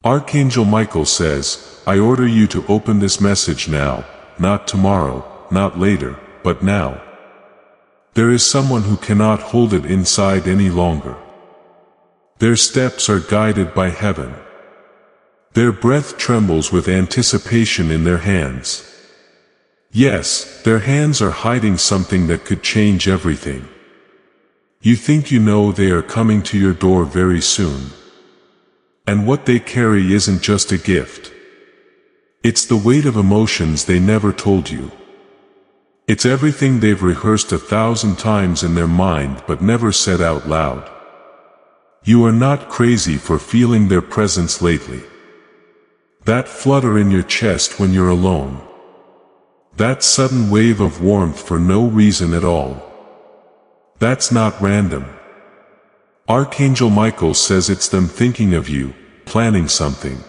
Archangel Michael says, I order you to open this message now, not tomorrow, not later, but now. There is someone who cannot hold it inside any longer. Their steps are guided by heaven. Their breath trembles with anticipation in their hands. Yes, their hands are hiding something that could change everything. You think you know they are coming to your door very soon. And what they carry isn't just a gift. It's the weight of emotions they never told you. It's everything they've rehearsed 1,000 times in their mind but never said out loud. You are not crazy for feeling their presence lately. That flutter in your chest when you're alone. That sudden wave of warmth for no reason at all. That's not random. Archangel Michael says it's them thinking of you, planning something.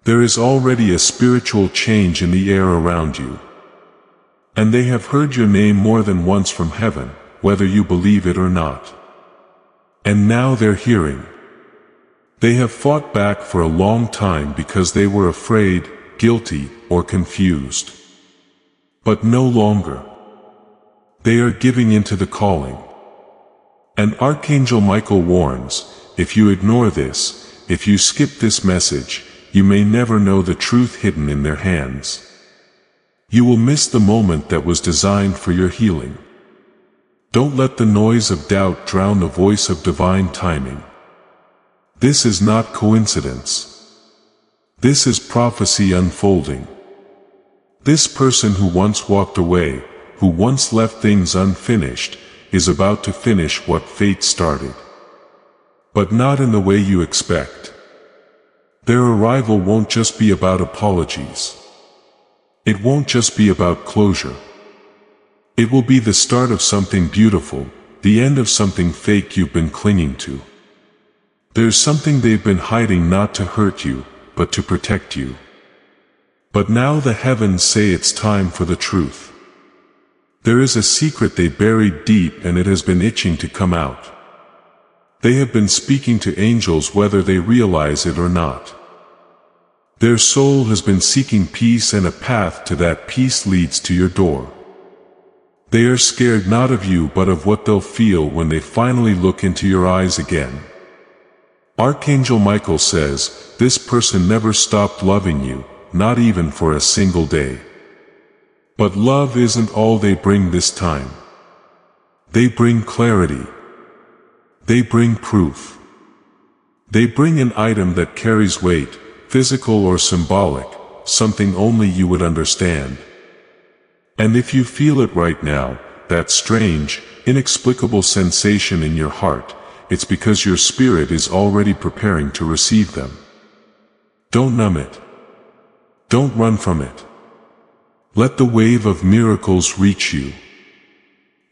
There is already a spiritual change in the air around you. And they have heard your name more than once from heaven, whether you believe it or not. And now they're hearing. They have fought back for a long time because they were afraid, guilty, or confused. But no longer. They are giving into the calling. And Archangel Michael warns, if you ignore this, if you skip this message, you may never know the truth hidden in their hands. You will miss the moment that was designed for your healing. Don't let the noise of doubt drown the voice of divine timing. This is not coincidence. This is prophecy unfolding. This person who once walked away, who once left things unfinished, is about to finish what fate started. But not in the way you expect. Their arrival won't just be about apologies. It won't just be about closure. It will be the start of something beautiful, the end of something fake you've been clinging to. There's something they've been hiding not to hurt you, but to protect you. But now the heavens say it's time for the truth. There is a secret they buried deep and it has been itching to come out. They have been speaking to angels whether they realize it or not. Their soul has been seeking peace and a path to that peace leads to your door. They are scared not of you but of what they'll feel when they finally look into your eyes again. Archangel Michael says, this person never stopped loving you, not even for a single day. But love isn't all they bring this time. They bring clarity. They bring proof. They bring an item that carries weight, physical or symbolic, something only you would understand. And if you feel it right now, that strange, inexplicable sensation in your heart, it's because your spirit is already preparing to receive them. Don't numb it. Don't run from it. Let the wave of miracles reach you.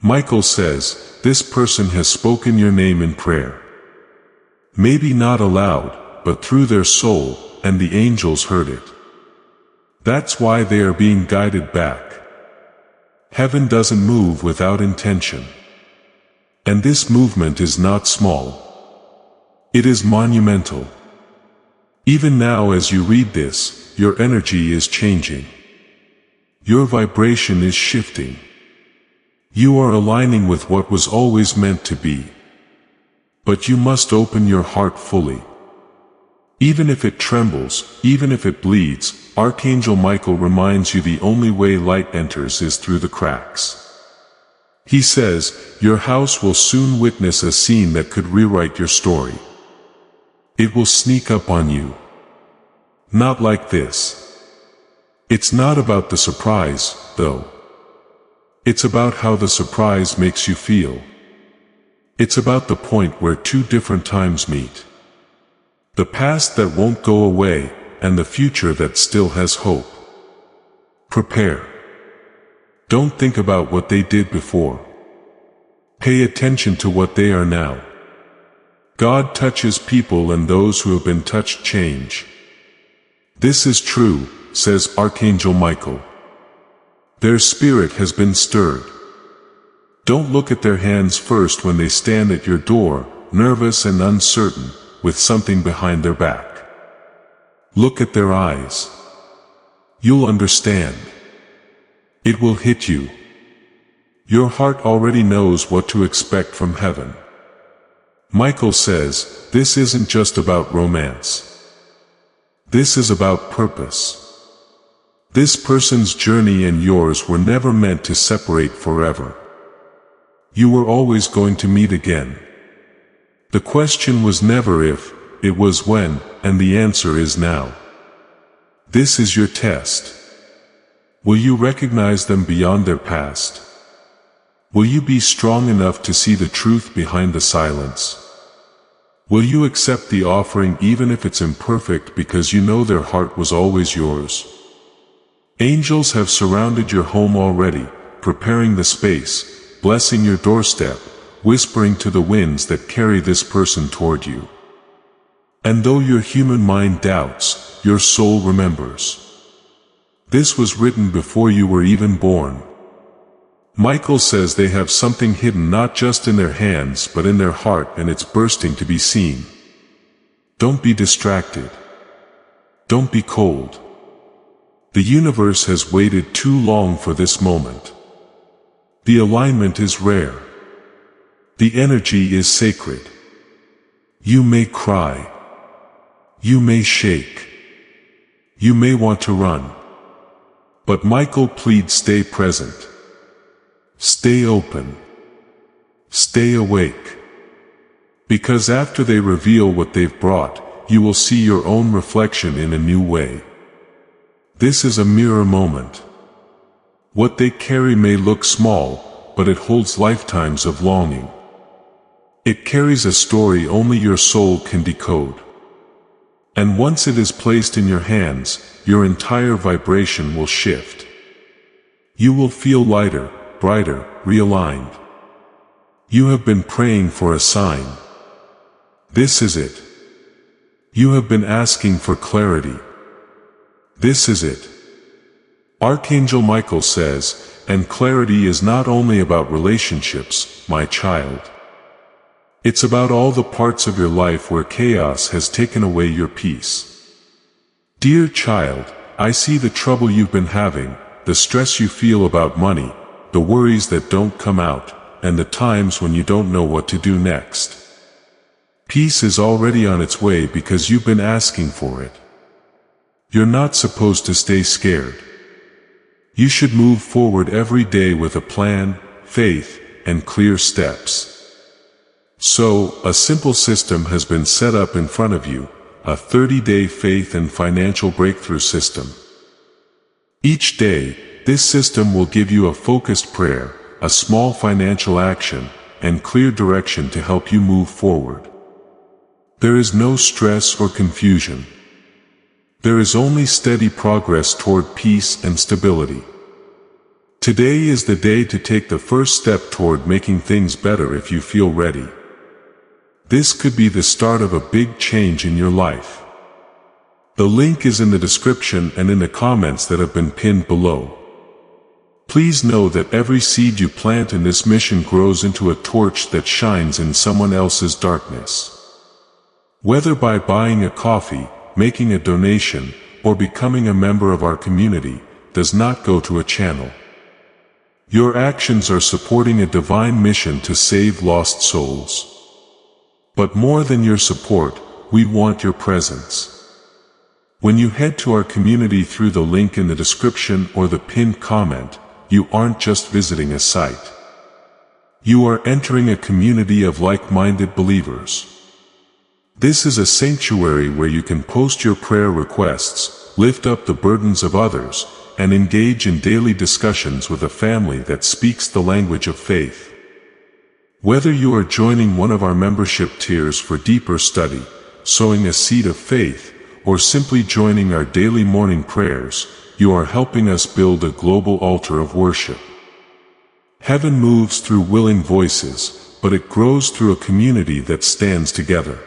Michael says, this person has spoken your name in prayer. Maybe not aloud, but through their soul, and the angels heard it. That's why they are being guided back. Heaven doesn't move without intention. And this movement is not small. It is monumental. Even now as you read this, your energy is changing. Your vibration is shifting. You are aligning with what was always meant to be. But you must open your heart fully. Even if it trembles, even if it bleeds, Archangel Michael reminds you the only way light enters is through the cracks. He says, your house will soon witness a scene that could rewrite your story. It will sneak up on you. Not like this. It's not about the surprise, though. It's about how the surprise makes you feel. It's about the point where two different times meet. The past that won't go away, and the future that still has hope. Prepare. Don't think about what they did before. Pay attention to what they are now. God touches people and those who have been touched change. This is true, says Archangel Michael. Their spirit has been stirred. Don't look at their hands first when they stand at your door, nervous and uncertain, with something behind their back. Look at their eyes. You'll understand. It will hit you. Your heart already knows what to expect from heaven. Michael says, this isn't just about romance. This is about purpose. This person's journey and yours were never meant to separate forever. You were always going to meet again. The question was never if, it was when, and the answer is now. This is your test. Will you recognize them beyond their past? Will you be strong enough to see the truth behind the silence? Will you accept the offering even if it's imperfect because you know their heart was always yours? Angels have surrounded your home already, preparing the space, blessing your doorstep, whispering to the winds that carry this person toward you. And though your human mind doubts, your soul remembers. This was written before you were even born. Michael says they have something hidden not just in their hands but in their heart, and it's bursting to be seen. Don't be distracted. Don't be cold. The universe has waited too long for this moment. The alignment is rare. The energy is sacred. You may cry. You may shake. You may want to run. But Michael pleads, stay present. Stay open. Stay awake. Because after they reveal what they've brought, you will see your own reflection in a new way. This is a mirror moment. What they carry may look small, but it holds lifetimes of longing. It carries a story only your soul can decode. And once it is placed in your hands, your entire vibration will shift. You will feel lighter, brighter, realigned. You have been praying for a sign. This is it. You have been asking for clarity. This is it. Archangel Michael says, and clarity is not only about relationships, my child. It's about all the parts of your life where chaos has taken away your peace. Dear child, I see the trouble you've been having, the stress you feel about money, the worries that don't come out, and the times when you don't know what to do next. Peace is already on its way because you've been asking for it. You're not supposed to stay scared. You should move forward every day with a plan, faith, and clear steps. So, a simple system has been set up in front of you, a 30-day faith and financial breakthrough system. Each day, this system will give you a focused prayer, a small financial action, and clear direction to help you move forward. There is no stress or confusion. There is only steady progress toward peace and stability. Today is the day to take the first step toward making things better if you feel ready. This could be the start of a big change in your life. The link is in the description and in the comments that have been pinned below. Please know that every seed you plant in this mission grows into a torch that shines in someone else's darkness. Whether by buying a coffee, making a donation, or becoming a member of our community, does not go to a channel. Your actions are supporting a divine mission to save lost souls. But more than your support, we want your presence. When you head to our community through the link in the description or the pinned comment, you aren't just visiting a site. You are entering a community of like-minded believers. This is a sanctuary where you can post your prayer requests, lift up the burdens of others, and engage in daily discussions with a family that speaks the language of faith. Whether you are joining one of our membership tiers for deeper study, sowing a seed of faith, or simply joining our daily morning prayers, you are helping us build a global altar of worship. Heaven moves through willing voices, but it grows through a community that stands together.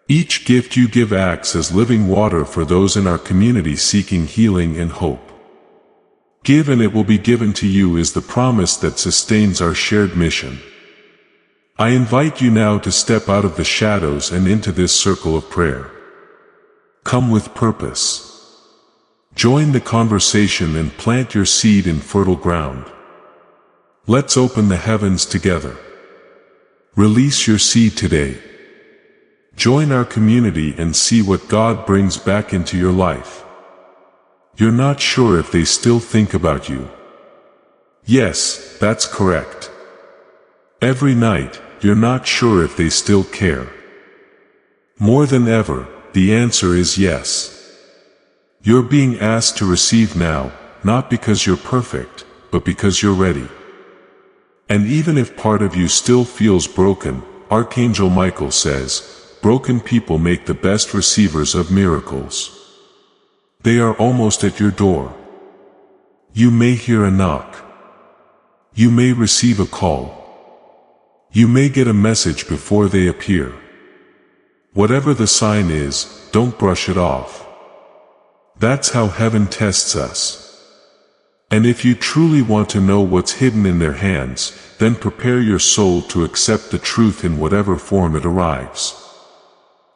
Each gift you give acts as living water for those in our community seeking healing and hope. Give and it will be given to you is the promise that sustains our shared mission. I invite you now to step out of the shadows and into this circle of prayer. come with purpose. Join the conversation and plant your seed in fertile ground. Let's open the heavens together. Release your seed today. Join our community and see what God brings back into your life. You're not sure if they still think about you. Yes, that's correct. Every night, you're not sure if they still care. More than ever, the answer is yes. You're being asked to receive now, not because you're perfect, but because you're ready. And even if part of you still feels broken, Archangel Michael says, broken people make the best receivers of miracles. They are almost at your door. You may hear a knock. You may receive a call. You may get a message before they appear. Whatever the sign is, don't brush it off. That's how heaven tests us. And if you truly want to know what's hidden in their hands, then prepare your soul to accept the truth in whatever form it arrives.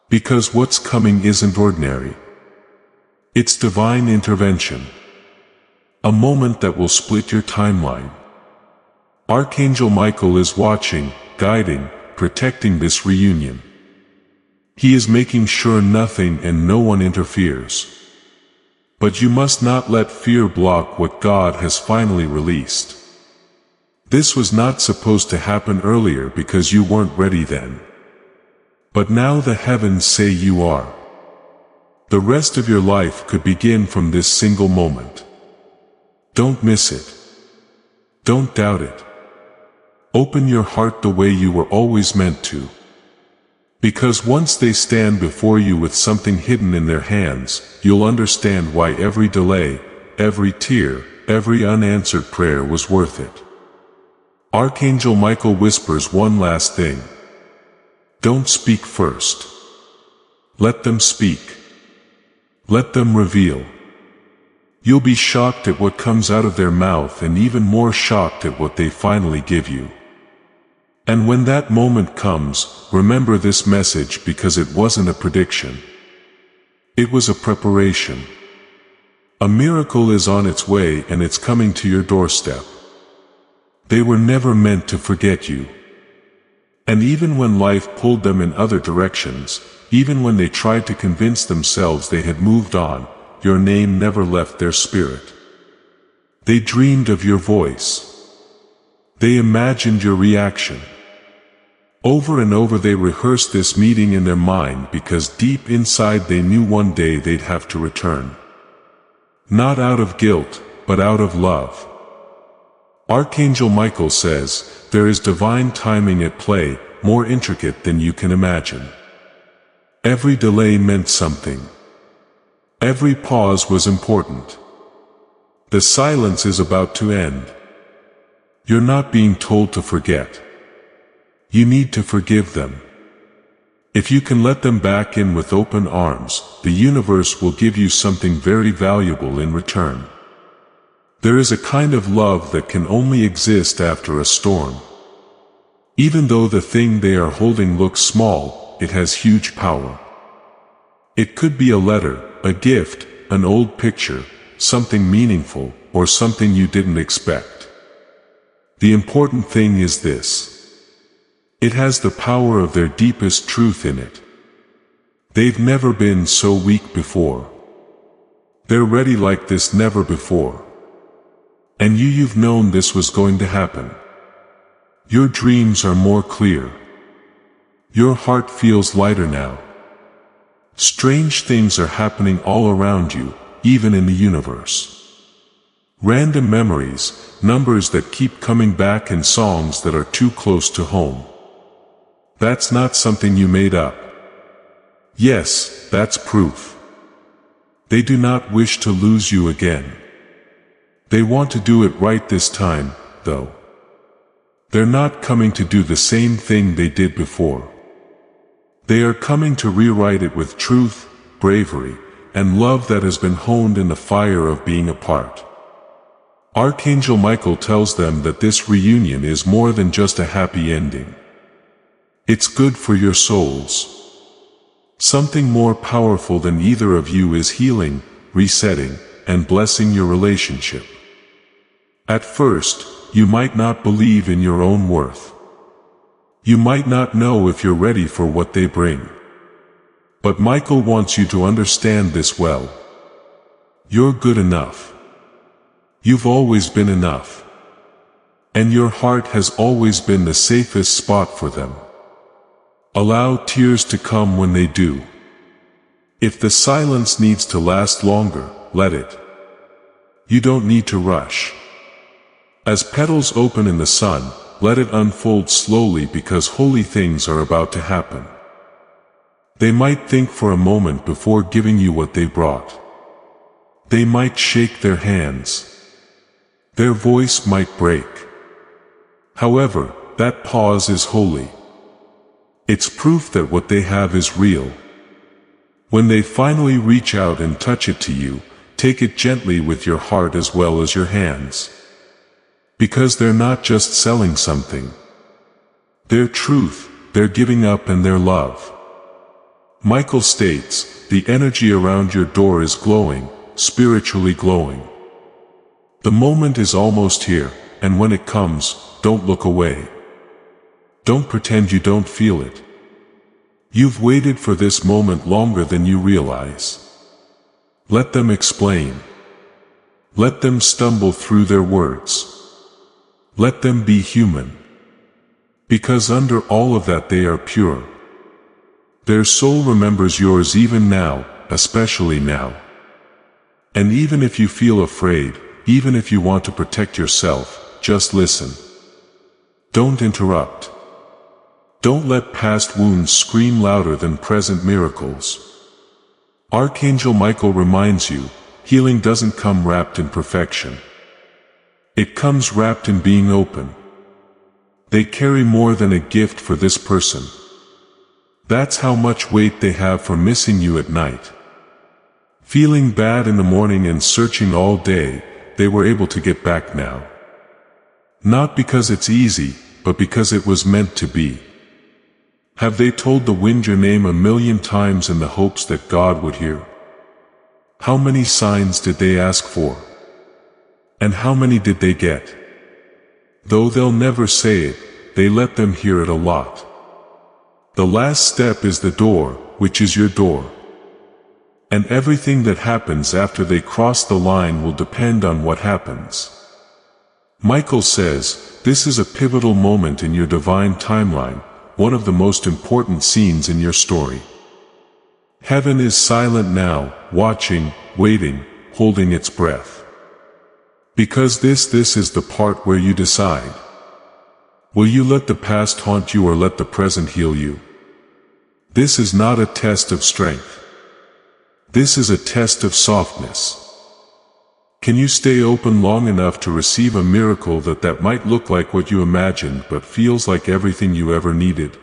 Because what's coming isn't ordinary. It's divine intervention. A moment that will split your timeline. Archangel Michael is watching, guiding, protecting this reunion. He is making sure nothing and no one interferes. But you must not let fear block what God has finally released. This was not supposed to happen earlier because you weren't ready then. But now the heavens say you are. The rest of your life could begin from this single moment. Don't miss it. Don't doubt it. Open your heart the way you were always meant to. Because once they stand before you with something hidden in their hands, you'll understand why every delay, every tear, every unanswered prayer was worth it. Archangel Michael whispers one last thing. Don't speak first. Let them speak. Let them reveal. You'll be shocked at what comes out of their mouth and even more shocked at what they finally give you. And when that moment comes, remember this message because it wasn't a prediction. It was a preparation. A miracle is on its way and it's coming to your doorstep. They were never meant to forget you. And even when life pulled them in other directions, even when they tried to convince themselves they had moved on, your name never left their spirit. They dreamed of your voice. They imagined your reaction. Over and over they rehearsed this meeting in their mind because deep inside they knew one day they'd have to return. Not out of guilt, but out of love. Archangel Michael says, there is divine timing at play, more intricate than you can imagine. Every delay meant something. Every pause was important. The silence is about to end. You're not being told to forget. You need to forgive them. If you can let them back in with open arms, the universe will give you something very valuable in return. There is a kind of love that can only exist after a storm. Even though the thing they are holding looks small, it has huge power. It could be a letter, a gift, an old picture, something meaningful, or something you didn't expect. The important thing is this. It has the power of their deepest truth in it. They've never been so weak before. They're ready like this never before. And you've known this was going to happen. Your dreams are more clear. Your heart feels lighter now. Strange things are happening all around you, even in the universe. Random memories, numbers that keep coming back and songs that are too close to home. That's not something you made up. Yes, that's proof. They do not wish to lose you again. They want to do it right this time, though. They're not coming to do the same thing they did before. They are coming to rewrite it with truth, bravery, and love that has been honed in the fire of being apart. Archangel Michael tells them that this reunion is more than just a happy ending. It's good for your souls. Something more powerful than either of you is healing, resetting, and blessing your relationship. At first, you might not believe in your own worth. You might not know if you're ready for what they bring. But Michael wants you to understand this well. You're good enough. You've always been enough. And your heart has always been the safest spot for them. Allow tears to come when they do. If the silence needs to last longer, let it. You don't need to rush. As petals open in the sun, let it unfold slowly because holy things are about to happen. They might think for a moment before giving you what they brought. They might shake their hands. Their voice might break. However, that pause is holy. It's proof that what they have is real. When they finally reach out and touch it to you, take it gently with your heart as well as your hands. Because they're not just selling something. Their truth, their giving up and their love. Michael states, the energy around your door is glowing, spiritually glowing. The moment is almost here, and when it comes, don't look away. Don't pretend you don't feel it. You've waited for this moment longer than you realize. Let them explain. Let them stumble through their words. Let them be human. Because under all of that they are pure. Their soul remembers yours even now, especially now. And even if you feel afraid, even if you want to protect yourself, just listen. Don't interrupt. Don't let past wounds scream louder than present miracles. Archangel Michael reminds you, healing doesn't come wrapped in perfection. It comes wrapped in being open. They carry more than a gift for this person. That's how much weight they have for missing you at night. Feeling bad in the morning and searching all day, they were able to get back now. Not because it's easy, but because it was meant to be. Have they told the wind your name 1,000,000 times in the hopes that God would hear? How many signs did they ask for? And how many did they get? Though they'll never say it, they let them hear it a lot. The last step is the door, which is your door. And everything that happens after they cross the line will depend on what happens. Michael says, this is a pivotal moment in your divine timeline, one of the most important scenes in your story. Heaven is silent now, watching, waiting, holding its breath. Because this is the part where you decide. Will you let the past haunt you or let the present heal you? This is not a test of strength. This is a test of softness. Can you stay open long enough to receive a miracle that might look like what you imagined but feels like everything you ever needed?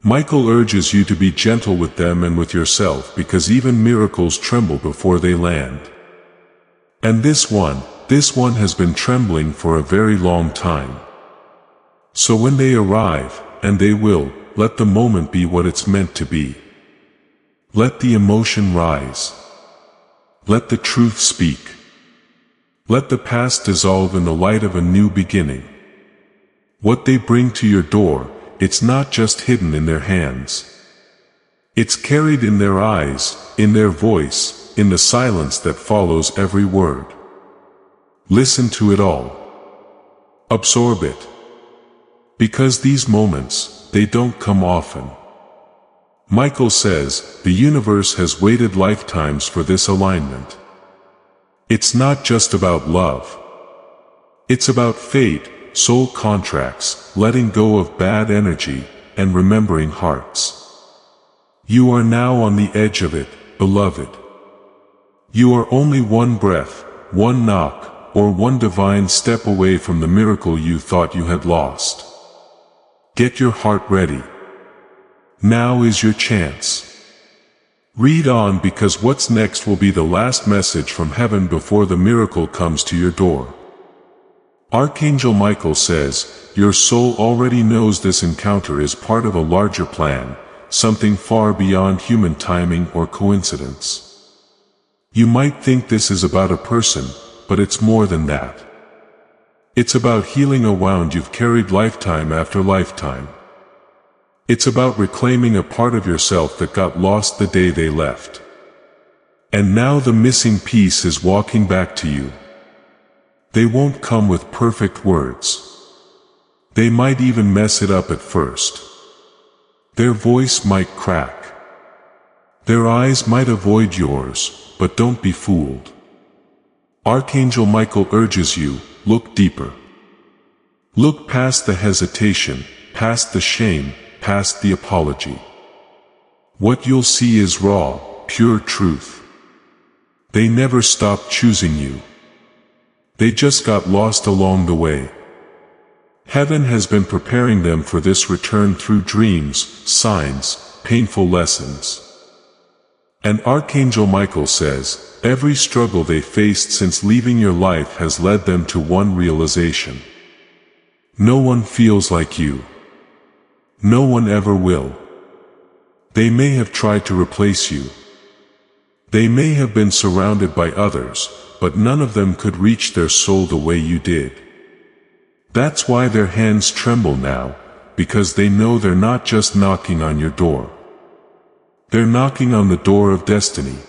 Michael urges you to be gentle with them and with yourself because even miracles tremble before they land. And this one has been trembling for a very long time. So when they arrive, and they will, let the moment be what it's meant to be. Let the emotion rise. Let the truth speak. Let the past dissolve in the light of a new beginning. What they bring to your door, it's not just hidden in their hands. It's carried in their eyes, in their voice, in the silence that follows every word. Listen to it all. Absorb it. Because these moments, they don't come often. Michael says, the universe has waited lifetimes for this alignment. It's not just about love. It's about fate, soul contracts, letting go of bad energy, and remembering hearts. You are now on the edge of it, beloved. You are only one breath, one knock, or one divine step away from the miracle you thought you had lost. Get your heart ready. Now is your chance. Read on because what's next will be the last message from heaven before the miracle comes to your door. Archangel Michael says, your soul already knows this encounter is part of a larger plan, something far beyond human timing or coincidence. You might think this is about a person, but it's more than that. It's about healing a wound you've carried lifetime after lifetime. It's about reclaiming a part of yourself that got lost the day they left. And now the missing piece is walking back to you. They won't come with perfect words. They might even mess it up at first. Their voice might crack. Their eyes might avoid yours, but don't be fooled. Archangel Michael urges you, look deeper. Look past the hesitation, past the shame, past the apology. What you'll see is raw, pure truth. They never stopped choosing you. They just got lost along the way. Heaven has been preparing them for this return through dreams, signs, painful lessons. And Archangel Michael says, every struggle they faced since leaving your life has led them to one realization. No one feels like you. No one ever will. They may have tried to replace you. They may have been surrounded by others, but none of them could reach their soul the way you did. That's why their hands tremble now, because they know they're not just knocking on your door. They're knocking on the door of destiny.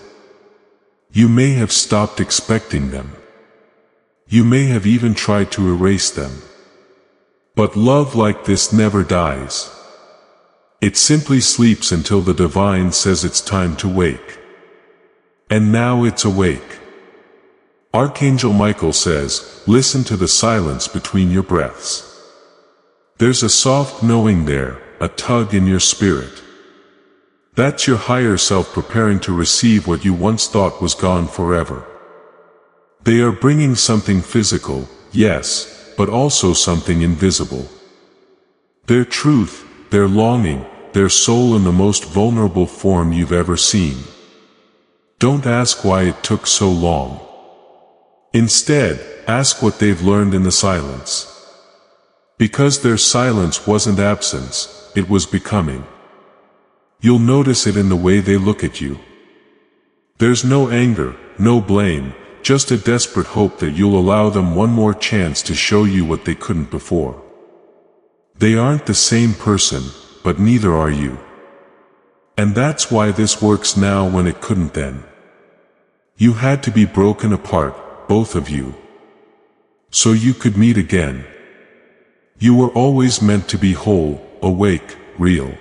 You may have stopped expecting them. You may have even tried to erase them. But love like this never dies. It simply sleeps until the divine says it's time to wake. And now it's awake. Archangel Michael says, listen to the silence between your breaths. There's a soft knowing there, a tug in your spirit. That's your higher self preparing to receive what you once thought was gone forever. They are bringing something physical, yes, but also something invisible. Their truth, their longing, their soul in the most vulnerable form you've ever seen. Don't ask why it took so long. Instead, ask what they've learned in the silence. Because their silence wasn't absence, it was becoming. You'll notice it in the way they look at you. There's no anger, no blame, just a desperate hope that you'll allow them one more chance to show you what they couldn't before. They aren't the same person, but neither are you. And that's why this works now when it couldn't then. You had to be broken apart, both of you, so you could meet again. You were always meant to be whole, awake, real.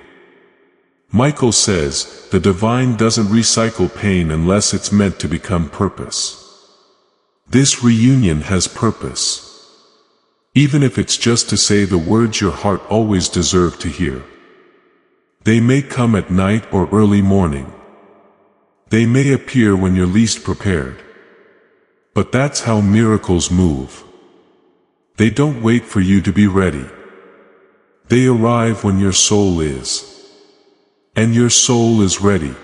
Michael says, the divine doesn't recycle pain unless it's meant to become purpose. This reunion has purpose. Even if it's just to say the words your heart always deserved to hear. They may come at night or early morning. They may appear when you're least prepared. But that's how miracles move. They don't wait for you to be ready. They arrive when your soul is. And your soul is ready.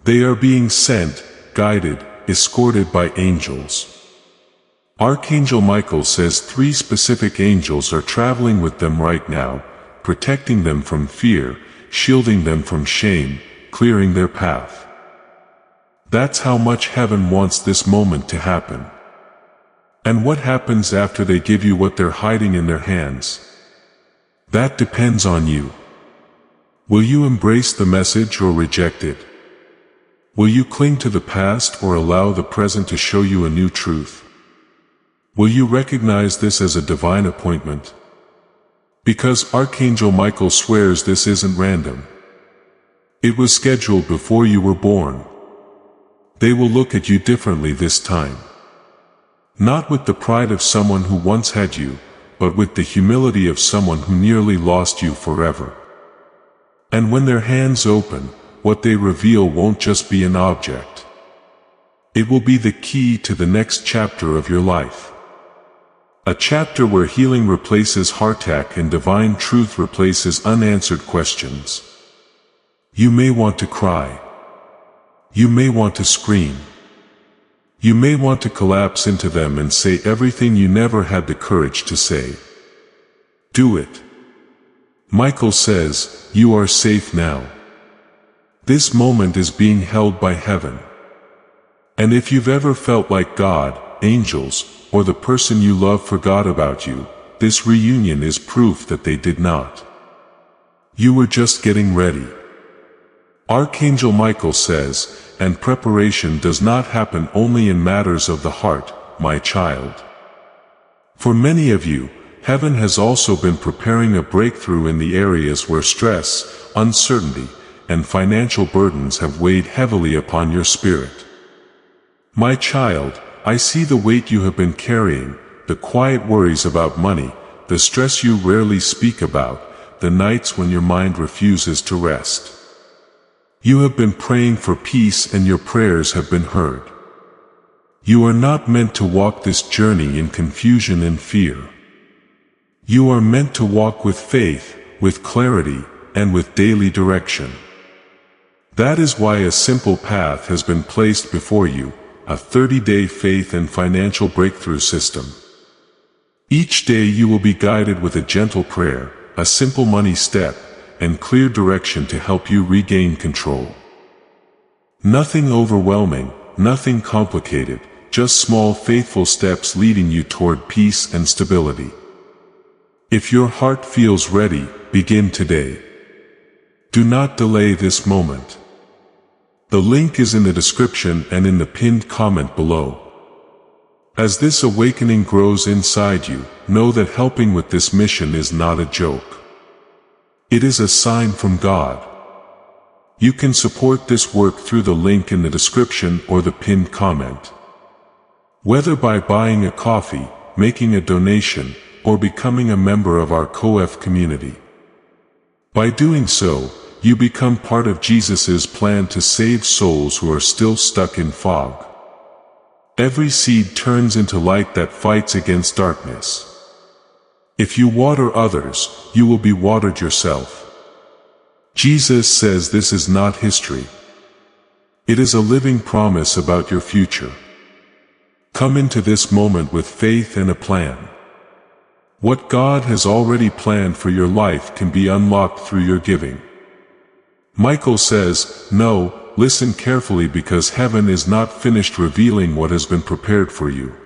They are being sent, guided, escorted by angels. Archangel Michael says 3 specific angels are traveling with them right now, protecting them from fear, shielding them from shame, clearing their path. That's how much heaven wants this moment to happen. And what happens after they give you what they're hiding in their hands? That depends on you. Will you embrace the message or reject it? Will you cling to the past or allow the present to show you a new truth? Will you recognize this as a divine appointment? Because Archangel Michael swears this isn't random. It was scheduled before you were born. They will look at you differently this time. Not with the pride of someone who once had you, but with the humility of someone who nearly lost you forever. And when their hands open, what they reveal won't just be an object. It will be the key to the next chapter of your life. A chapter where healing replaces heartache and divine truth replaces unanswered questions. You may want to cry. You may want to scream. You may want to collapse into them and say everything you never had the courage to say. Do it. Michael says, you are safe now. This moment is being held by heaven. And if you've ever felt like God, angels, or the person you love forgot about you, this reunion is proof that they did not. You were just getting ready. Archangel Michael says, and preparation does not happen only in matters of the heart, my child. For many of you, heaven has also been preparing a breakthrough in the areas where stress, uncertainty, and financial burdens have weighed heavily upon your spirit. My child, I see the weight you have been carrying, the quiet worries about money, the stress you rarely speak about, the nights when your mind refuses to rest. You have been praying for peace and your prayers have been heard. You are not meant to walk this journey in confusion and fear. You are meant to walk with faith, with clarity, and with daily direction. That is why a simple path has been placed before you, a 30-day faith and financial breakthrough system. Each day you will be guided with a gentle prayer, a simple money step, and clear direction to help you regain control. Nothing overwhelming, nothing complicated, just small faithful steps leading you toward peace and stability. If your heart feels ready, begin today. Do not delay this moment. The link is in the description and in the pinned comment below. As this awakening grows inside you, know that helping with this mission is not a joke. It is a sign from God. You can support this work through the link in the description or the pinned comment. Whether by buying a coffee, making a donation, or becoming a member of our COF community. By doing so, you become part of Jesus' plan to save souls who are still stuck in fog. Every seed turns into light that fights against darkness. If you water others, you will be watered yourself. Jesus says this is not history. It is a living promise about your future. Come into this moment with faith and a plan. What God has already planned for your life can be unlocked through your giving. Michael says, no, listen carefully because heaven is not finished revealing what has been prepared for you.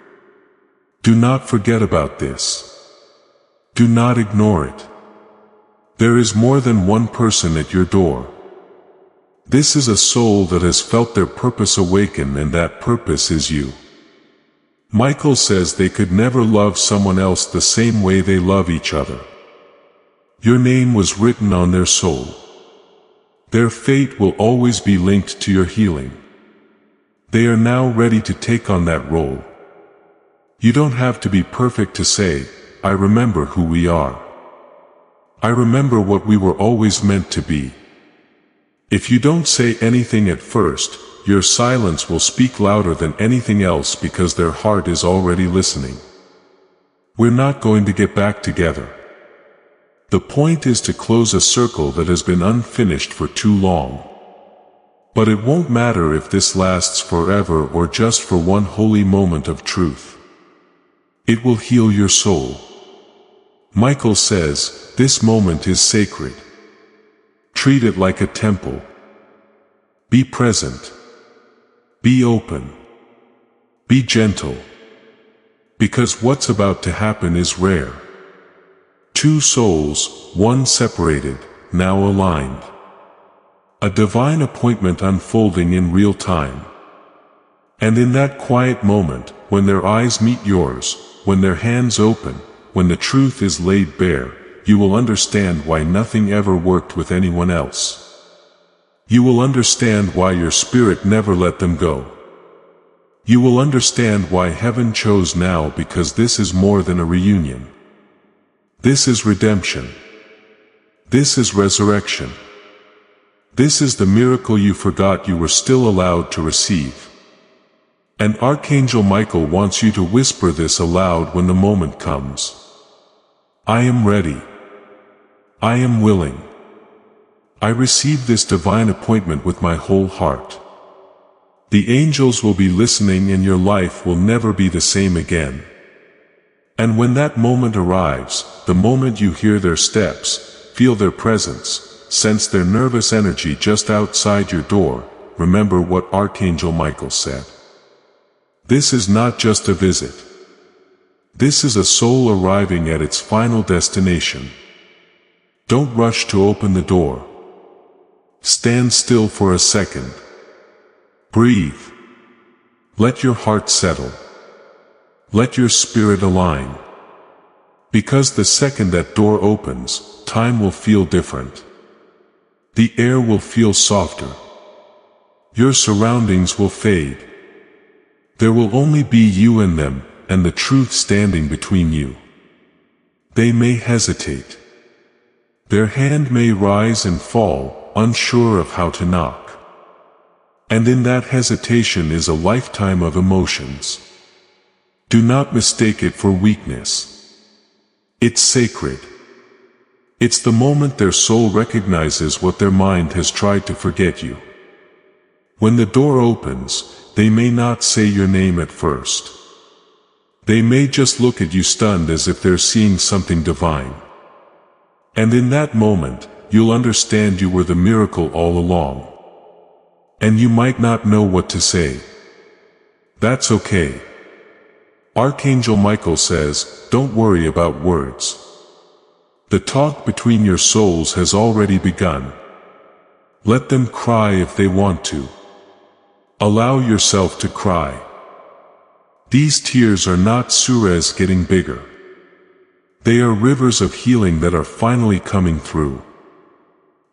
Do not forget about this. Do not ignore it. There is more than one person at your door. This is a soul that has felt their purpose awaken, and that purpose is you. Michael says they could never love someone else the same way they love each other. Your name was written on their soul. Their fate will always be linked to your healing. They are now ready to take on that role. You don't have to be perfect to say, I remember who we are. I remember what we were always meant to be. If you don't say anything at first, your silence will speak louder than anything else because their heart is already listening. We're not going to get back together. The point is to close a circle that has been unfinished for too long. But it won't matter if this lasts forever or just for one holy moment of truth. It will heal your soul. Michael says, this moment is sacred. Treat it like a temple. Be present. Be open. Be gentle. Because what's about to happen is rare. Two souls, one separated, now aligned. A divine appointment unfolding in real time. And in that quiet moment, when their eyes meet yours, when their hands open, when the truth is laid bare, you will understand why nothing ever worked with anyone else. You will understand why your spirit never let them go. You will understand why heaven chose now, because this is more than a reunion. This is redemption. This is resurrection. This is the miracle you forgot you were still allowed to receive. And Archangel Michael wants you to whisper this aloud when the moment comes. I am ready. I am willing. I receive this divine appointment with my whole heart. The angels will be listening and your life will never be the same again. And when that moment arrives, the moment you hear their steps, feel their presence, sense their nervous energy just outside your door. Remember what Archangel Michael said. This is not just a visit. This is a soul arriving at its final destination. Don't rush to open the door. Stand still for a second. Breathe. Let your heart settle. Let your spirit align. Because the second that door opens, time will feel different. The air will feel softer. Your surroundings will fade. There will only be you and them, and the truth standing between you. They may hesitate. Their hand may rise and fall, unsure of how to knock. And in that hesitation is a lifetime of emotions. Do not mistake it for weakness. It's sacred. It's the moment their soul recognizes what their mind has tried to forget you. When the door opens, they may not say your name at first. They may just look at you stunned as if they're seeing something divine. And in that moment, you'll understand you were the miracle all along. And you might not know what to say. That's okay. Archangel Michael says, don't worry about words. The talk between your souls has already begun. Let them cry if they want to. Allow yourself to cry. These tears are not Suez getting bigger. They are rivers of healing that are finally coming through.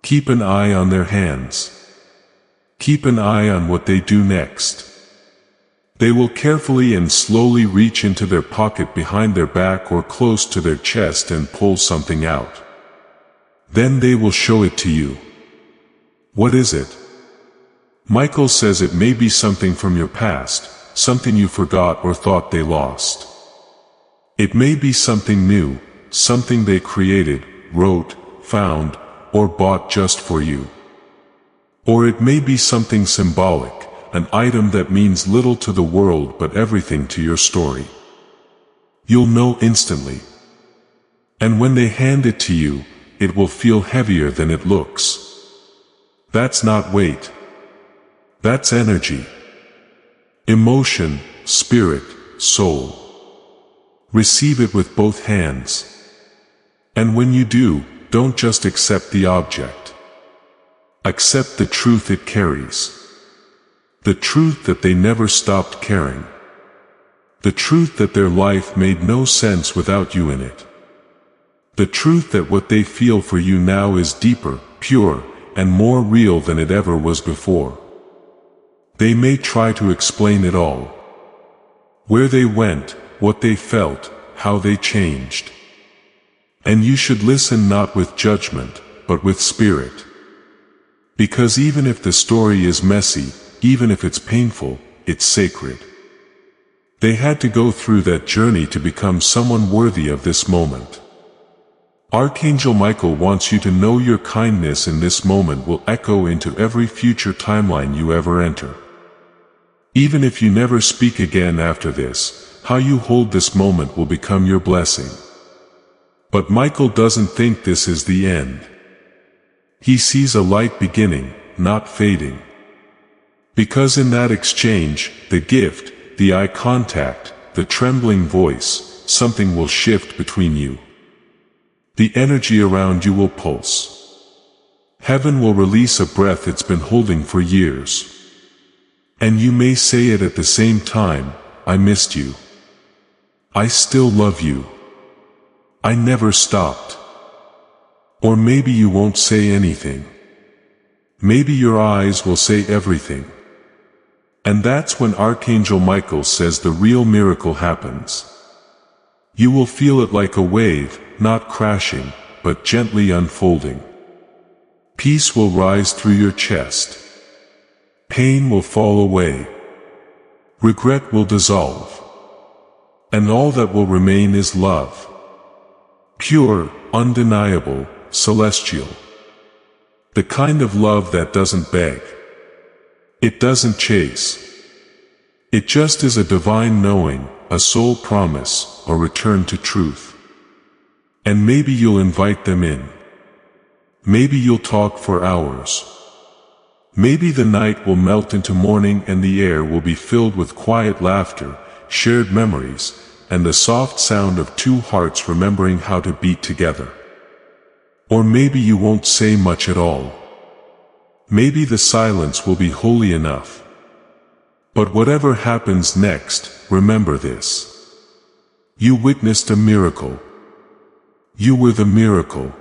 Keep an eye on their hands. Keep an eye on what they do next. They will carefully and slowly reach into their pocket behind their back or close to their chest and pull something out. Then they will show it to you. What is it? Michael says it may be something from your past, something you forgot or thought they lost. It may be something new, something they created, wrote, found, or bought just for you. Or it may be something symbolic, an item that means little to the world but everything to your story. You'll know instantly. And when they hand it to you, it will feel heavier than it looks. That's not weight. That's energy. Emotion, spirit, soul. Receive it with both hands. And when you do, don't just accept the object. Accept the truth it carries. The truth that they never stopped caring. The truth that their life made no sense without you in it. The truth that what they feel for you now is deeper, pure, and more real than it ever was before. They may try to explain it all. Where they went, what they felt, how they changed. And you should listen not with judgment, but with spirit. Because even if the story is messy, even if it's painful, it's sacred. They had to go through that journey to become someone worthy of this moment. Archangel Michael wants you to know your kindness in this moment will echo into every future timeline you ever enter. Even if you never speak again after this, how you hold this moment will become your blessing. But Michael doesn't think this is the end. He sees a light beginning, not fading. Because in that exchange, the gift, the eye contact, the trembling voice, something will shift between you. The energy around you will pulse. Heaven will release a breath it's been holding for years. And you may say it at the same time, I missed you. I still love you. I never stopped. Or maybe you won't say anything. Maybe your eyes will say everything. And that's when Archangel Michael says the real miracle happens. You will feel it like a wave, not crashing, but gently unfolding. Peace will rise through your chest. Pain will fall away. Regret will dissolve. And all that will remain is love. Pure, undeniable, celestial. The kind of love that doesn't beg. It doesn't chase. It just is a divine knowing, a soul promise, a return to truth. And maybe you'll invite them in. Maybe you'll talk for hours. Maybe the night will melt into morning and the air will be filled with quiet laughter, shared memories, and the soft sound of two hearts remembering how to beat together. Or maybe you won't say much at all. Maybe the silence will be holy enough. But whatever happens next, remember this. You witnessed a miracle. You were the miracle.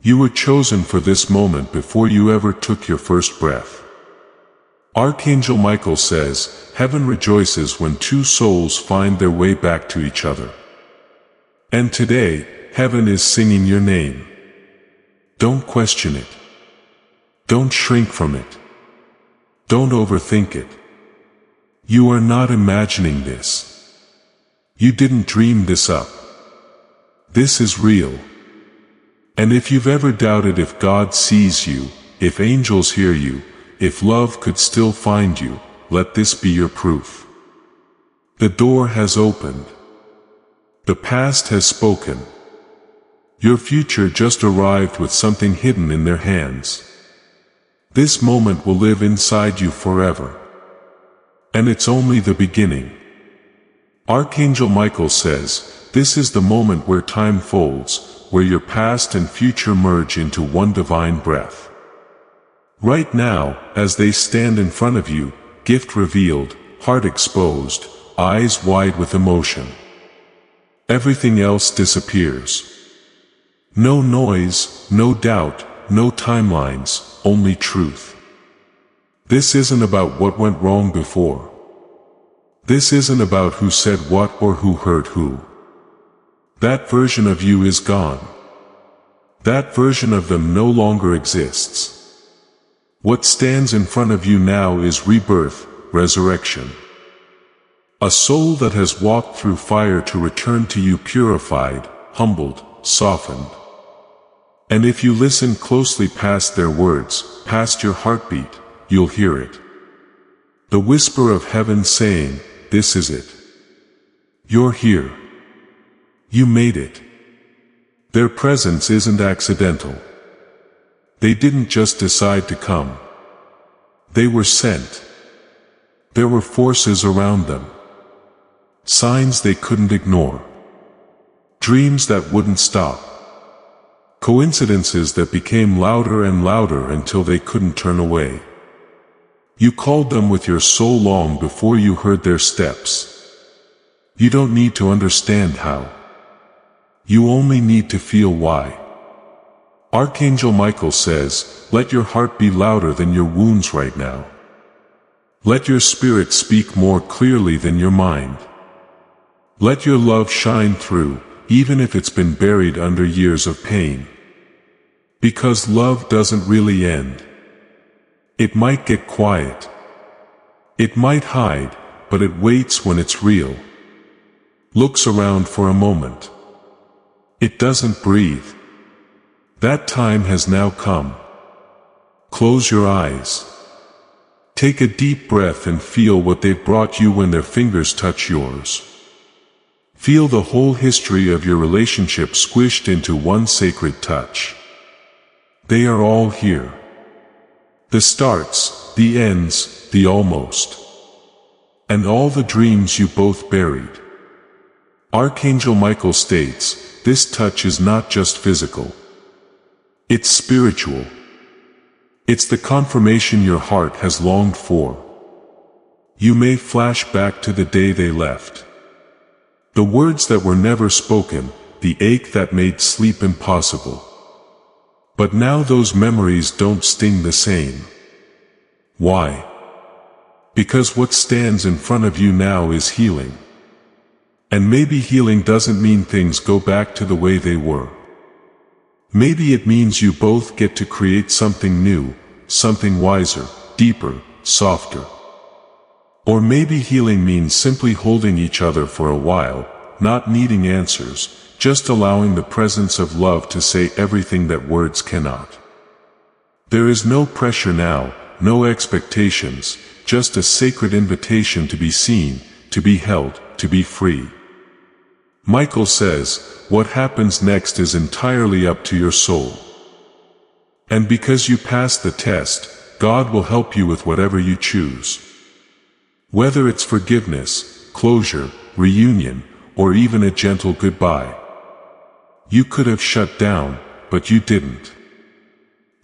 You were chosen for this moment before you ever took your first breath. Archangel Michael says, heaven rejoices when two souls find their way back to each other. And today, heaven is singing your name. Don't question it. Don't shrink from it. Don't overthink it. You are not imagining this. You didn't dream this up. This is real. And if you've ever doubted if God sees you, if angels hear you, if love could still find you, let this be your proof. The door has opened. The past has spoken. Your future just arrived with something hidden in their hands. This moment will live inside you forever. And it's only the beginning. Archangel Michael says, this is the moment where time folds, where your past and future merge into one divine breath. Right now, as they stand in front of you, gift revealed, heart exposed, eyes wide with emotion. Everything else disappears. No noise, no doubt, no timelines, only truth. This isn't about what went wrong before. This isn't about who said what or who hurt who. That version of you is gone. That version of them no longer exists. What stands in front of you now is rebirth, resurrection. A soul that has walked through fire to return to you purified, humbled, softened. And if you listen closely past their words, past your heartbeat, you'll hear it. The whisper of heaven saying, this is it. You're here. You made it. Their presence isn't accidental. They didn't just decide to come. They were sent. There were forces around them. Signs they couldn't ignore. Dreams that wouldn't stop. Coincidences that became louder and louder until they couldn't turn away. You called them with your soul long before you heard their steps. You don't need to understand how. You only need to feel why. Archangel Michael says, let your heart be louder than your wounds right now. Let your spirit speak more clearly than your mind. Let your love shine through, even if it's been buried under years of pain. Because love doesn't really end. It might get quiet. It might hide, but it waits when it's real. Looks around for a moment. It doesn't breathe. That time has now come. Close your eyes. Take a deep breath and feel what they've brought you when their fingers touch yours. Feel the whole history of your relationship squished into one sacred touch. They are all here. The starts, the ends, the almost. And all the dreams you both buried. Archangel Michael states, this touch is not just physical. It's spiritual. It's the confirmation your heart has longed for. You may flash back to the day they left. The words that were never spoken, the ache that made sleep impossible. But now those memories don't sting the same. Why? Because what stands in front of you now is healing. And maybe healing doesn't mean things go back to the way they were. Maybe it means you both get to create something new, something wiser, deeper, softer. Or maybe healing means simply holding each other for a while, not needing answers, just allowing the presence of love to say everything that words cannot. There is no pressure now, no expectations, just a sacred invitation to be seen, to be held, to be free. Michael says, what happens next is entirely up to your soul. And because you passed the test, God will help you with whatever you choose. Whether it's forgiveness, closure, reunion, or even a gentle goodbye. You could have shut down, but you didn't.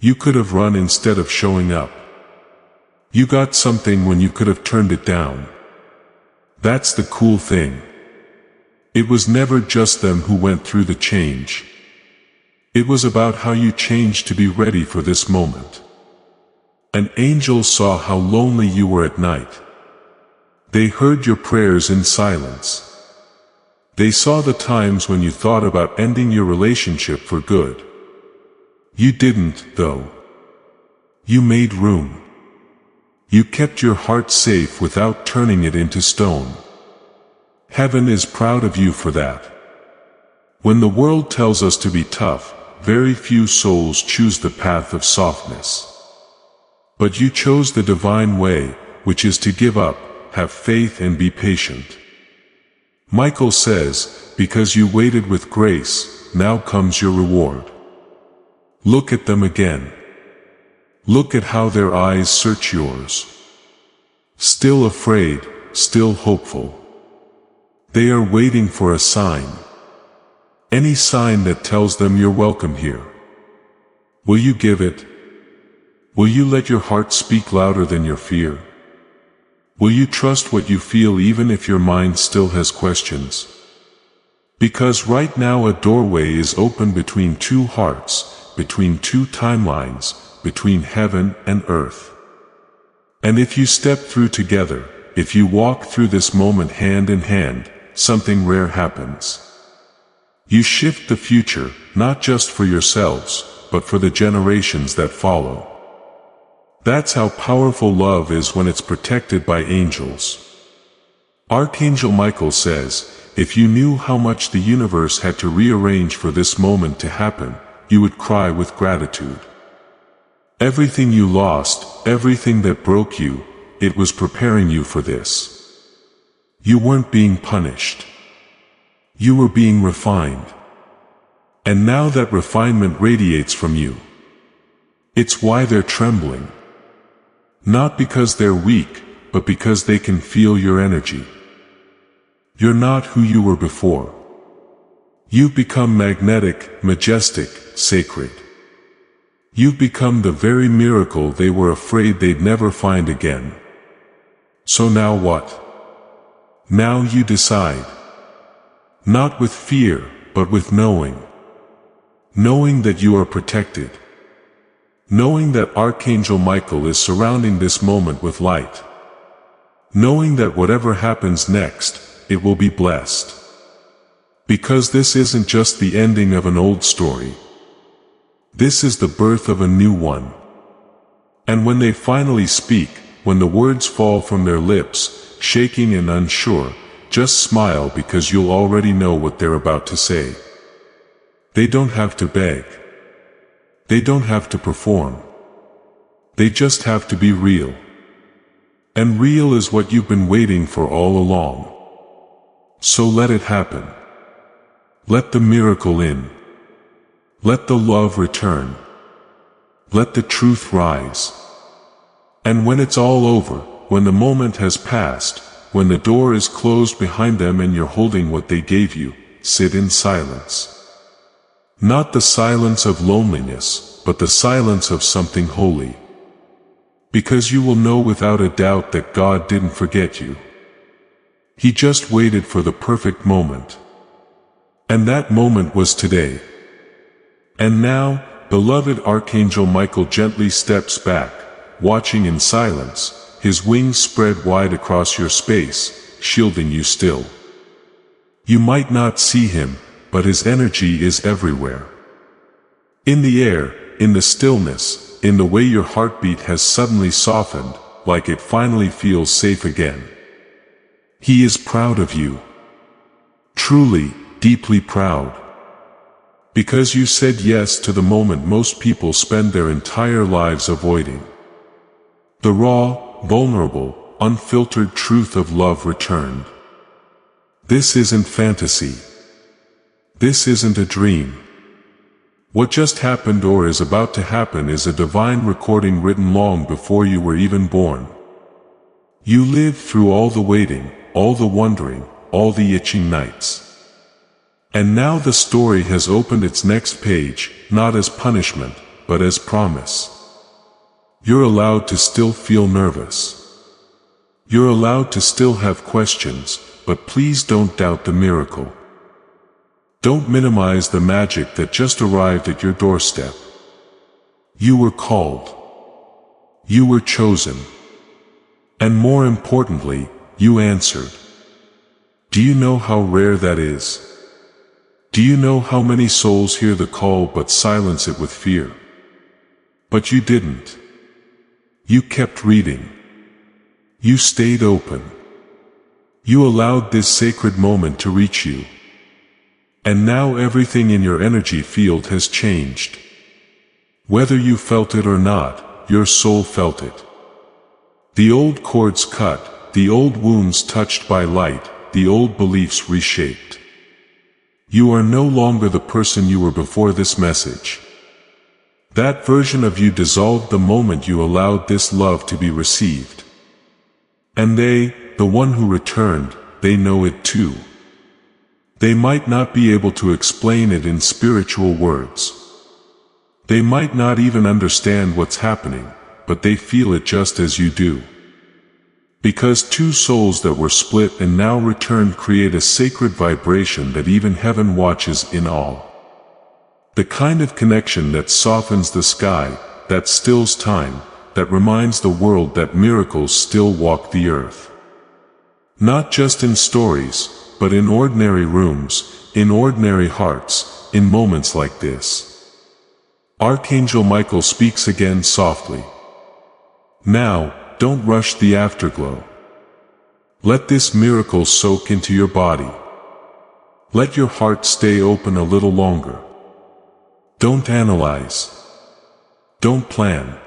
You could have run instead of showing up. You got something when you could have turned it down. That's the cool thing. It was never just them who went through the change. It was about how you changed to be ready for this moment. An angel saw how lonely you were at night. They heard your prayers in silence. They saw the times when you thought about ending your relationship for good. You didn't, though. You made room. You kept your heart safe without turning it into stone. Heaven is proud of you for that. When the world tells us to be tough, very few souls choose the path of softness. But you chose the divine way, which is to give up, have faith and be patient. Michael says, because you waited with grace, now comes your reward. Look at them again. Look at how their eyes search yours. Still afraid, still hopeful. They are waiting for a sign. Any sign that tells them you're welcome here. Will you give it? Will you let your heart speak louder than your fear? Will you trust what you feel even if your mind still has questions? Because right now a doorway is open between two hearts, between two timelines, between heaven and earth. And if you step through together, if you walk through this moment hand in hand, something rare happens. You shift the future, not just for yourselves, but for the generations that follow. That's how powerful love is when it's protected by angels. Archangel Michael says, if you knew how much the universe had to rearrange for this moment to happen, you would cry with gratitude. Everything you lost, everything that broke you, it was preparing you for this. You weren't being punished. You were being refined. And now that refinement radiates from you. It's why they're trembling. Not because they're weak, but because they can feel your energy. You're not who you were before. You've become magnetic, majestic, sacred. You've become the very miracle they were afraid they'd never find again. So now what? Now you decide. Not with fear, but with knowing. Knowing that you are protected. Knowing that Archangel Michael is surrounding this moment with light. Knowing that whatever happens next, it will be blessed. Because this isn't just the ending of an old story. This is the birth of a new one. And when they finally speak, when the words fall from their lips, shaking and unsure, just smile because you'll already know what they're about to say. They don't have to beg. They don't have to perform. They just have to be real. And real is what you've been waiting for all along. So let it happen. Let the miracle in. Let the love return. Let the truth rise. And when it's all over, when the moment has passed, when the door is closed behind them and you're holding what they gave you, sit in silence. Not the silence of loneliness, but the silence of something holy. Because you will know without a doubt that God didn't forget you. He just waited for the perfect moment. And that moment was today. And now, beloved Archangel Michael gently steps back, watching in silence, his wings spread wide across your space, shielding you still. You might not see him, but his energy is everywhere. In the air, in the stillness, in the way your heartbeat has suddenly softened, like it finally feels safe again. He is proud of you. Truly, deeply proud. Because you said yes to the moment most people spend their entire lives avoiding. The raw, vulnerable, unfiltered truth of love returned. This isn't fantasy. This isn't a dream. What just happened or is about to happen is a divine recording written long before you were even born. You lived through all the waiting, all the wondering, all the itching nights. And now the story has opened its next page, not as punishment, but as promise. You're allowed to still feel nervous. You're allowed to still have questions, but please don't doubt the miracle. Don't minimize the magic that just arrived at your doorstep. You were called. You were chosen. And more importantly, you answered. Do you know how rare that is? Do you know how many souls hear the call but silence it with fear? But you didn't. You kept reading. You stayed open. You allowed this sacred moment to reach you. And now everything in your energy field has changed. Whether you felt it or not, your soul felt it. The old cords cut, the old wounds touched by light, the old beliefs reshaped. You are no longer the person you were before this message. That version of you dissolved the moment you allowed this love to be received. And they, the one who returned, they know it too. They might not be able to explain it in spiritual words. They might not even understand what's happening, but they feel it just as you do. Because two souls that were split and now returned create a sacred vibration that even heaven watches in awe. The kind of connection that softens the sky, that stills time, that reminds the world that miracles still walk the earth. Not just in stories, but in ordinary rooms, in ordinary hearts, in moments like this. Archangel Michael speaks again softly. Now, don't rush the afterglow. Let this miracle soak into your body. Let your heart stay open a little longer. Don't analyze. Don't plan.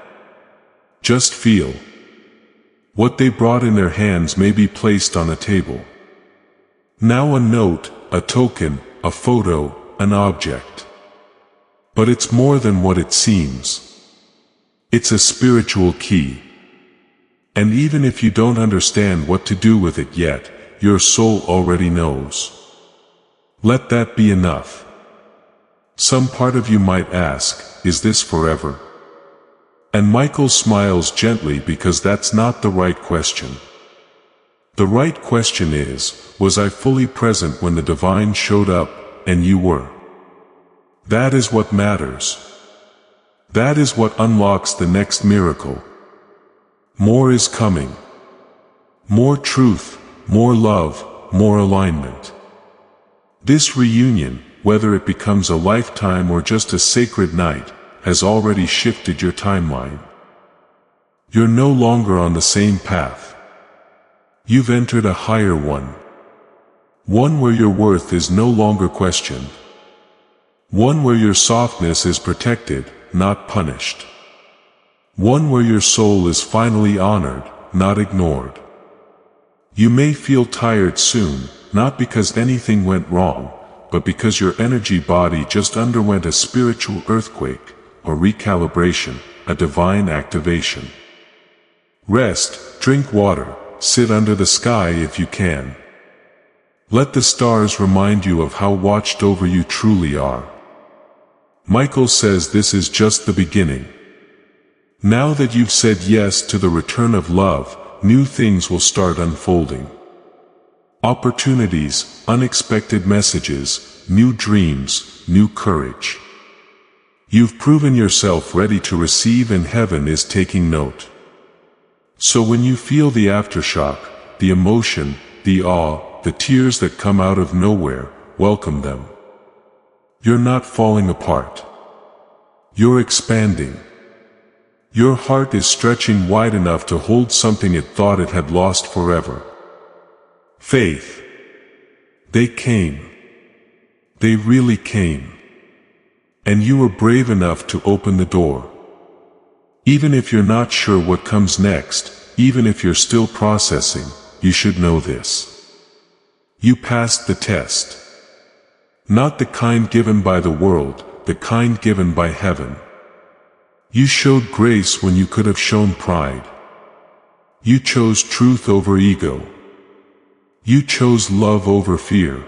Just feel. What they brought in their hands may be placed on a table. Now a note, a token, a photo, an object. But it's more than what it seems. It's a spiritual key. And even if you don't understand what to do with it yet, your soul already knows. Let that be enough. Some part of you might ask, is this forever? And Michael smiles gently because that's not the right question. The right question is, was I fully present when the divine showed up, and you were? That is what matters. That is what unlocks the next miracle. More is coming. More truth, more love, more alignment. This reunion, whether it becomes a lifetime or just a sacred night, has already shifted your timeline. You're no longer on the same path. You've entered a higher one. One where your worth is no longer questioned. One where your softness is protected, not punished. One where your soul is finally honored, not ignored. You may feel tired soon, not because anything went wrong, but because your energy body just underwent a spiritual earthquake, a recalibration, a divine activation. Rest, drink water, sit under the sky if you can. Let the stars remind you of how watched over you truly are. Michael says this is just the beginning. Now that you've said yes to the return of love, new things will start unfolding. Opportunities, unexpected messages, new dreams, new courage. You've proven yourself ready to receive and heaven is taking note. So when you feel the aftershock, the emotion, the awe, the tears that come out of nowhere, welcome them. You're not falling apart. You're expanding. Your heart is stretching wide enough to hold something it thought it had lost forever. Faith. They came. They really came. And you were brave enough to open the door. Even if you're not sure what comes next, even if you're still processing, you should know this. You passed the test. Not the kind given by the world, the kind given by heaven. You showed grace when you could have shown pride. You chose truth over ego. You chose love over fear.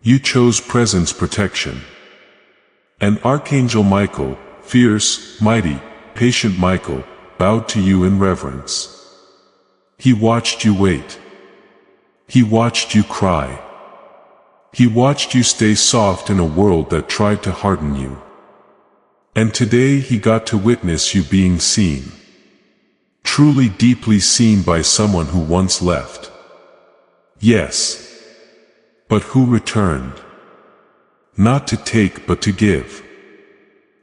You chose presence protection. And Archangel Michael, fierce, mighty, patient Michael, bowed to you in reverence. He watched you wait. He watched you cry. He watched you stay soft in a world that tried to harden you. And today he got to witness you being seen. Truly deeply seen by someone who once left. Yes. But who returned? Not to take but to give.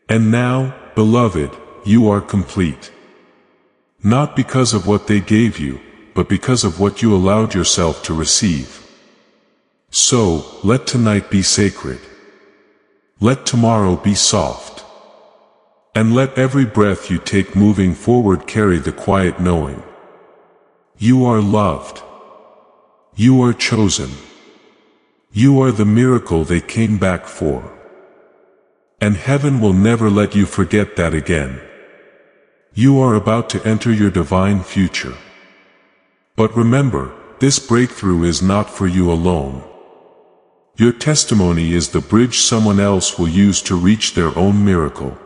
And now, beloved, you are complete. Not because of what they gave you, but because of what you allowed yourself to receive. So, let tonight be sacred. Let tomorrow be soft. And let every breath you take moving forward carry the quiet knowing. You are loved. You are chosen. You are the miracle they came back for. And heaven will never let you forget that again. You are about to enter your divine future. But remember, this breakthrough is not for you alone. Your testimony is the bridge someone else will use to reach their own miracle.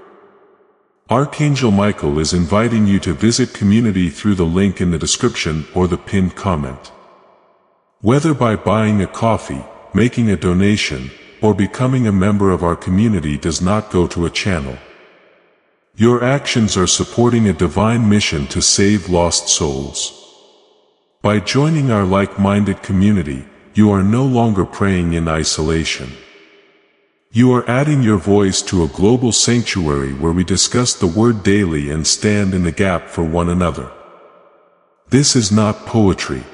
Archangel Michael is inviting you to visit community through the link in the description or the pinned comment. Whether by buying a coffee, making a donation, or becoming a member of our community does not go to a channel. Your actions are supporting a divine mission to save lost souls. By joining our like-minded community, you are no longer praying in isolation. You are adding your voice to a global sanctuary where we discuss the Word daily and stand in the gap for one another. This is not poetry.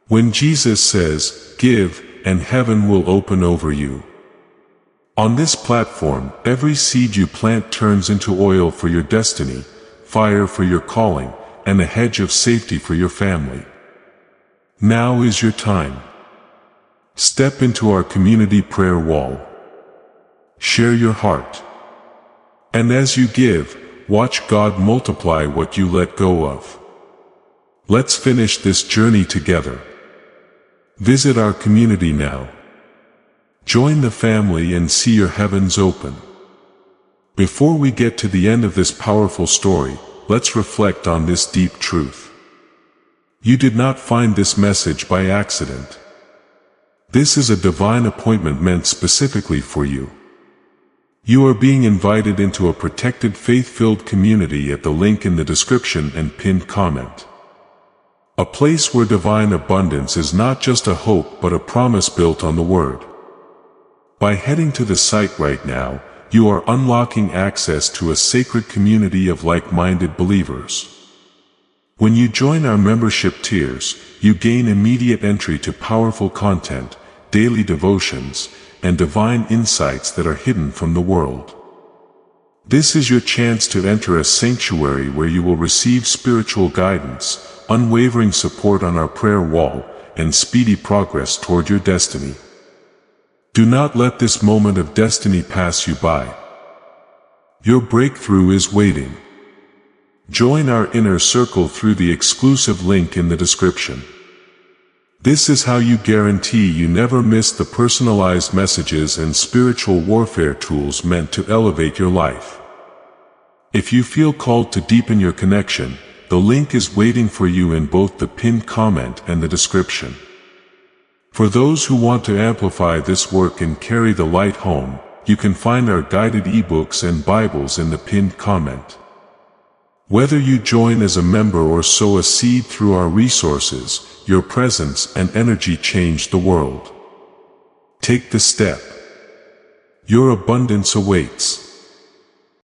When Jesus says, "Give," and heaven will open over you. On this platform, every seed you plant turns into oil for your destiny, fire for your calling, and a hedge of safety for your family. Now is your time. Step into our community prayer wall. Share your heart. And as you give, watch God multiply what you let go of. Let's finish this journey together. Visit our community now. Join the family and see your heavens open. Before we get to the end of this powerful story, let's reflect on this deep truth. You did not find this message by accident. This is a divine appointment meant specifically for you. You are being invited into a protected faith-filled community at the link in the description and pinned comment. A place where divine abundance is not just a hope but a promise built on the Word. By heading to the site right now, you are unlocking access to a sacred community of like-minded believers. When you join our membership tiers, you gain immediate entry to powerful content, daily devotions, and divine insights that are hidden from the world. This is your chance to enter a sanctuary where you will receive spiritual guidance, unwavering support on our prayer wall, and speedy progress toward your destiny. Do not let this moment of destiny pass you by. Your breakthrough is waiting. Join our inner circle through the exclusive link in the description. This is how you guarantee you never miss the personalized messages and spiritual warfare tools meant to elevate your life. If you feel called to deepen your connection, the link is waiting for you in both the pinned comment and the description. For those who want to amplify this work and carry the light home, you can find our guided ebooks and Bibles in the pinned comment. Whether you join as a member or sow a seed through our resources, your presence and energy change the world. Take the step. Your abundance awaits.